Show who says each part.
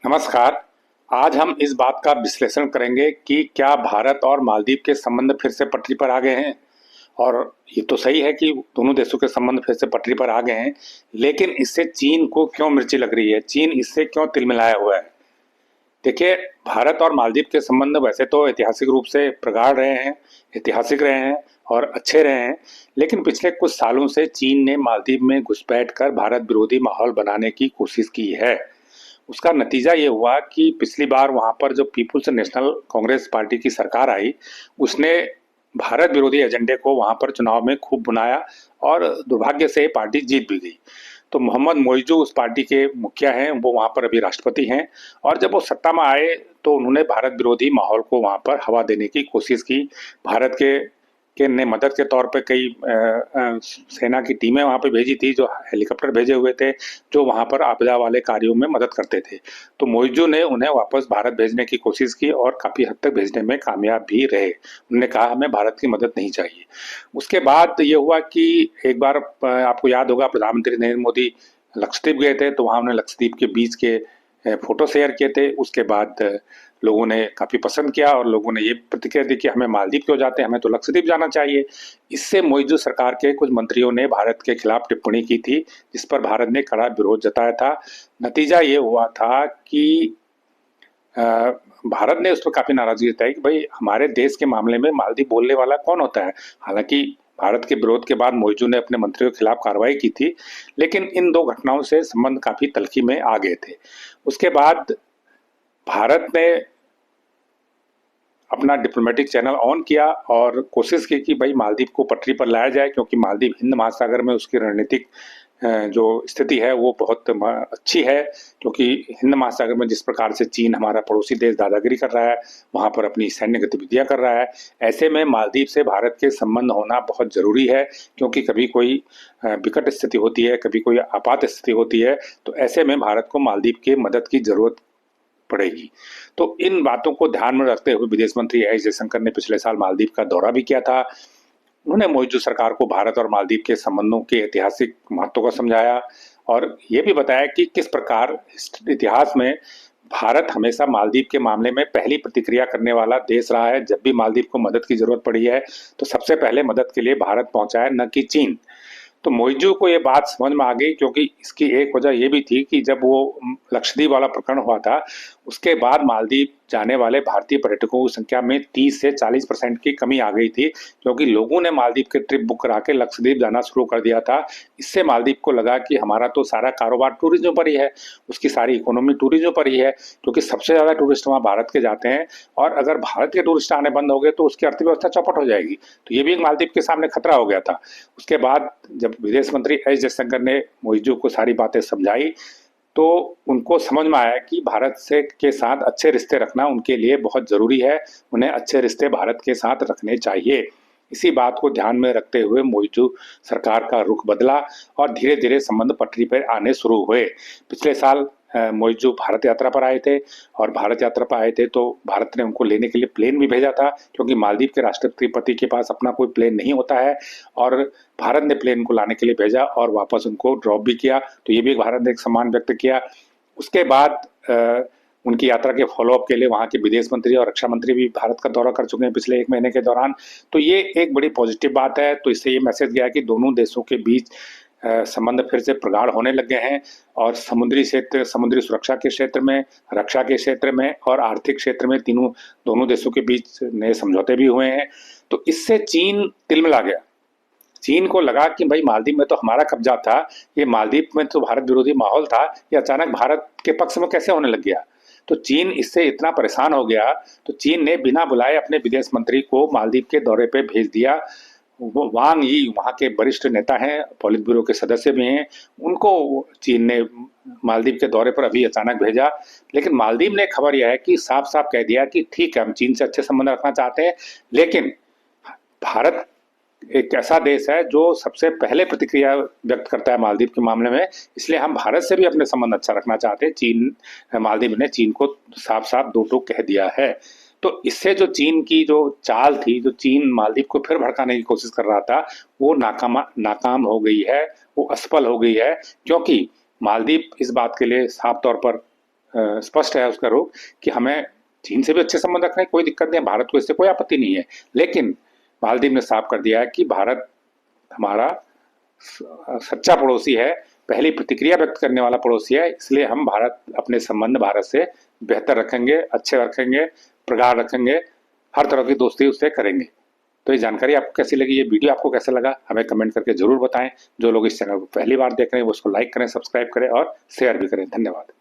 Speaker 1: नमस्कार। आज हम इस बात का विश्लेषण करेंगे कि क्या भारत और मालदीव के संबंध फिर से पटरी पर आ गए हैं। और ये तो सही है कि दोनों देशों के संबंध फिर से पटरी पर आ गए हैं, लेकिन इससे चीन को क्यों मिर्ची लग रही है, चीन इससे क्यों तिलमिलाया हुआ है। देखिए, भारत और मालदीव के संबंध वैसे तो ऐतिहासिक रूप से प्रगाढ़ रहे हैं, ऐतिहासिक रहे हैं और अच्छे रहे हैं। लेकिन पिछले कुछ सालों से चीन ने मालदीव में घुसपैठ कर भारत विरोधी माहौल बनाने की कोशिश की है। उसका नतीजा ये हुआ कि पिछली बार वहां पर जो पीपुल्स नेशनल कांग्रेस पार्टी की सरकार आई, उसने भारत विरोधी एजेंडे को वहां पर चुनाव में खूब बुनाया और दुर्भाग्य से पार्टी जीत भी गई। तो मोहम्मद मोइजू उस पार्टी के मुखिया हैं, वो वहां पर अभी राष्ट्रपति हैं। और जब वो सत्ता में आए तो उन्होंने भारत विरोधी माहौल को वहां पर हवा देने की कोशिश की। भारत के ने मदद के तौर पे कई सेना की टीमें वहां पे भेजी थी, जो हेलीकॉप्टर भेजे हुए थे, जो वहां पर आपदा वाले कार्यों में मदद करते थे। तो मोइजू ने उन्हें वापस भारत भेजने की कोशिश की और काफी हद तक भेजने में कामयाब भी रहे। उन्होंने कहा हमें भारत की मदद नहीं चाहिए। उसके बाद ये हुआ कि एक बार आपको याद होगा, प्रधानमंत्री नरेंद्र मोदी लक्षद्वीप गए थे, तो वहां उन्होंने लक्षद्वीप के बीच के फोटो शेयर किए थे। उसके बाद लोगों ने काफी पसंद किया और लोगों ने ये प्रतिक्रिया दी कि हमें मालदीव क्यों जाते हैं, हमें तो लक्षद्वीप जाना चाहिए। इससे मोइजू सरकार के कुछ मंत्रियों ने भारत के खिलाफ टिप्पणी की थी, जिस पर भारत ने कड़ा विरोध जताया था। नतीजा ये हुआ था कि अ, भारत ने उस पर काफी नाराजगी जताई कि भाई हमारे देश के मामले में मालदीव बोलने वाला कौन होता है। हालांकि भारत के विरोध के बाद मोइजू ने अपने मंत्रियों के खिलाफ कार्रवाई की थी, लेकिन इन दो घटनाओं से संबंध काफी तल्खी में आ गए थे। उसके बाद भारत ने अपना डिप्लोमेटिक चैनल ऑन किया और कोशिश की कि भाई मालदीव को पटरी पर लाया जाए, क्योंकि मालदीव हिंद महासागर में उसकी रणनीतिक जो स्थिति है वो बहुत अच्छी है। क्योंकि हिंद महासागर में जिस प्रकार से चीन हमारा पड़ोसी देश दादागिरी कर रहा है, वहां पर अपनी सैन्य गतिविधियां कर रहा है, ऐसे में मालदीव से भारत के संबंध होना बहुत जरूरी है। क्योंकि कभी कोई विकट स्थिति होती है, कभी कोई आपात स्थिति होती है, तो ऐसे में भारत को मालदीव की मदद की जरूरत पड़ेगी। तो इन बातों को ध्यान में रखते हुए विदेश मंत्री एस जयशंकर ने पिछले साल मालदीव का दौरा भी किया था। उन्होंने मौजूद सरकार को भारत और मालदीव के संबंधों के ऐतिहासिक महत्व को समझाया और ये भी बताया कि किस प्रकार इतिहास में भारत हमेशा मालदीव के मामले में पहली प्रतिक्रिया करने वाला देश रहा है। जब भी मालदीव को मदद की जरूरत पड़ी है तो सबसे पहले मदद के लिए भारत पहुंचा है, न कि चीन। तो मोइजू को ये बात समझ में आ गई, क्योंकि इसकी एक वजह ये भी थी कि जब वो लक्षद्वीप वाला प्रकरण हुआ था, उसके बाद मालदीव जाने वाले भारतीय पर्यटकों की संख्या में 30 से 40% की कमी आ गई थी, क्योंकि लोगों ने मालदीव के ट्रिप बुक करा के लक्षद्वीप जाना शुरू कर दिया था। इससे मालदीव को लगा कि हमारा तो सारा कारोबार टूरिज्म पर ही है, उसकी सारी इकोनॉमी टूरिज्म पर ही है, क्योंकि सबसे ज्यादा टूरिस्ट वहाँ भारत के जाते हैं। और अगर भारत के टूरिस्ट आने बंद हो गए तो उसकी अर्थव्यवस्था चौपट हो जाएगी। तो ये भी एक मालदीव के सामने खतरा हो गया था। उसके बाद जब विदेश मंत्री एस जयशंकर ने मोइजू को सारी बातें समझाई, तो उनको समझ में आया कि भारत से के साथ अच्छे रिश्ते रखना उनके लिए बहुत जरूरी है। उन्हें अच्छे रिश्ते भारत के साथ रखने चाहिए। इसी बात को ध्यान में रखते हुए मोइजू सरकार का रुख बदला और धीरे धीरे संबंध पटरी पर आने शुरू हुए। पिछले साल मोइजू भारत यात्रा पर आए थे, और भारत यात्रा पर आए थे तो भारत ने उनको लेने के लिए प्लेन भी भेजा था, क्योंकि मालदीव के राष्ट्रपति के पास अपना कोई प्लेन नहीं होता है। और भारत ने प्लेन को लाने के लिए भेजा और वापस उनको ड्रॉप भी किया। तो ये भी भारत ने एक सम्मान व्यक्त किया। उसके बाद उनकी यात्रा के फॉलोअप के लिए वहां के विदेश मंत्री और रक्षा मंत्री भी भारत का दौरा कर चुके हैं पिछले एक महीने के दौरान। तो ये एक बड़ी पॉजिटिव बात है। तो इससे ये मैसेज गया कि दोनों देशों के बीच संबंध फिर से प्रगाढ़ होने लग गए हैं, और समुद्री क्षेत्र, समुद्री सुरक्षा के क्षेत्र में, रक्षा के क्षेत्र में और आर्थिक क्षेत्र में दोनों देशों के बीच नए समझौते भी हुए हैं। तो इससे चीन तिलमिला गया। चीन को लगा कि भाई मालदीव में तो हमारा कब्जा था, ये मालदीव में तो भारत विरोधी माहौल था, ये अचानक भारत के पक्ष में कैसे होने लग गया। तो चीन इससे इतना परेशान हो गया, तो चीन ने बिना बुलाए अपने विदेश मंत्री को मालदीव के दौरे पे भेज दिया। वो वांग यी वहाँ के वरिष्ठ नेता हैं, पॉलिट ब्यूरो के सदस्य भी हैं, उनको चीन ने मालदीव के दौरे पर अभी अचानक भेजा। लेकिन मालदीव ने खबर यह है कि साफ साफ कह दिया कि ठीक है, हम चीन से अच्छे संबंध रखना चाहते हैं, लेकिन भारत एक ऐसा देश है जो सबसे पहले प्रतिक्रिया व्यक्त करता है मालदीव के मामले में, इसलिए हम भारत से भी अपने संबंध अच्छा रखना चाहते हैं। मालदीव ने चीन को साफ साफ दो टूक कह दिया है। तो इससे जो चीन की जो चाल थी, जो चीन मालदीव को फिर भड़काने की कोशिश कर रहा था, वो नाकाम हो गई है, वो असफल हो गई है। क्योंकि मालदीव इस बात के लिए साफ तौर पर स्पष्ट है उसका रुख कि हमें चीन से भी अच्छे संबंध रखने, कोई दिक्कत नहीं है, भारत को इससे कोई आपत्ति नहीं है। लेकिन मालदीव ने साफ कर दिया है कि भारत हमारा सच्चा पड़ोसी है, पहली प्रतिक्रिया व्यक्त करने वाला पड़ोसी है, इसलिए हम अपने संबंध भारत से बेहतर रखेंगे, अच्छे रखेंगे, प्रगाढ़ रखेंगे, हर तरह की दोस्ती उससे करेंगे। तो ये जानकारी आपको कैसी लगी, ये वीडियो आपको कैसा लगा, हमें कमेंट करके जरूर बताएं। जो लोग इस चैनल को पहली बार देख रहे हैं वो उसको लाइक करें, सब्सक्राइब करें और शेयर भी करें। धन्यवाद।